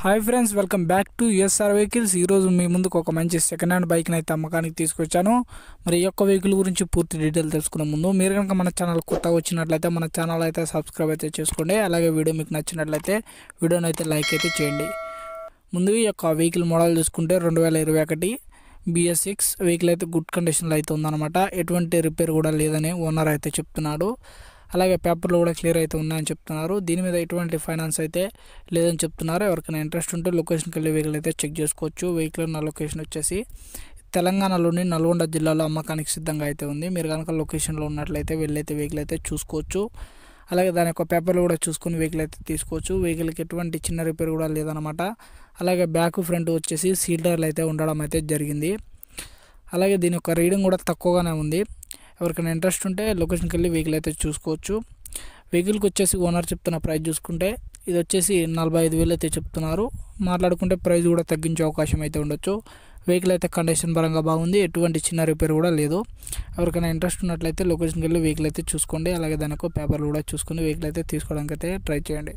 Hi friends, welcome back to SR vehicles. ఈరోజు మీ ముందుకు ఒక మంచి సెకండ్ హ్యాండ్ బైక్ని అయితే అమ్మకానికి తీసుకొచ్చాను. మరి ఈ యొక్క వెహికల్ గురించి పూర్తి డీటెయిల్ తెలుసుకునే ముందు మీరు కనుక మన ఛానల్ కొత్తగా వచ్చినట్లయితే మన ఛానల్ అయితే సబ్స్క్రైబ్ అయితే చేసుకోండి. అలాగే వీడియో మీకు నచ్చినట్లయితే వీడియోని అయితే లైక్ అయితే చేయండి. ముందు ఈ యొక్క వెహికల్ మోడల్ చూసుకుంటే 2021 BS6 వెహికల్ అయితే గుడ్ కండిషన్లో అయితే ఉందన్నమాట. ఎటువంటి రిపేర్ కూడా లేదని ఓనర్ అయితే చెప్తున్నాడు. అలాగే పేపర్లు కూడా క్లియర్ అయితే ఉన్నాయని చెప్తున్నారు. దీని మీద ఎటువంటి ఫైనాన్స్ అయితే లేదని చెప్తున్నారు. ఎవరికైనా ఇంట్రెస్ట్ ఉంటే లొకేషన్కి వెళ్ళి వెహికల్ అయితే చెక్ చేసుకోవచ్చు. వెహికల్ ఉన్న లొకేషన్ వచ్చేసి తెలంగాణలోని నల్గొండ జిల్లాలో అమ్మకానికి సిద్ధంగా అయితే ఉంది. మీరు కనుక లొకేషన్లో ఉన్నట్లయితే వెళ్ళైతే వెహికల్ అయితే చూసుకోవచ్చు. అలాగే దాని యొక్క పేపర్లు కూడా చూసుకుని వెహికల్ అయితే తీసుకోవచ్చు. వెహికల్కి ఎటువంటి చిన్న రిపేర్ కూడా లేదనమాట. అలాగే బ్యాక్ ఫ్రంట్ వచ్చేసి సీల్ టైర్లు అయితే ఉండడం అయితే జరిగింది. అలాగే దీని యొక్క రీడింగ్ కూడా తక్కువగానే ఉంది. ఎవరికైనా ఇంట్రెస్ట్ ఉంటే లొకేషన్కి వెళ్ళి వెహికల్ అయితే చూసుకోవచ్చు. వెహికల్కి వచ్చేసి ఓనర్ చెప్తున్న ప్రైస్ చూసుకుంటే ఇది వచ్చేసి 45,000 అయితే చెప్తున్నారు. మాట్లాడుకుంటే ప్రైస్ కూడా తగ్గించే అవకాశం అయితే ఉండొచ్చు. వెహికల్ అయితే కండిషన్ పరంగా బాగుంది. ఎటువంటి చిన్న రిపేర్ కూడా లేదు. ఎవరికైనా ఇంట్రెస్ట్ ఉన్నట్లయితే లొకేషన్కి వెళ్ళి వెహికల్ అయితే చూసుకోండి. అలాగే దానికి పేపర్లు కూడా చూసుకుని వెహికల్ అయితే తీసుకోవడానికి అయితే ట్రై చేయండి.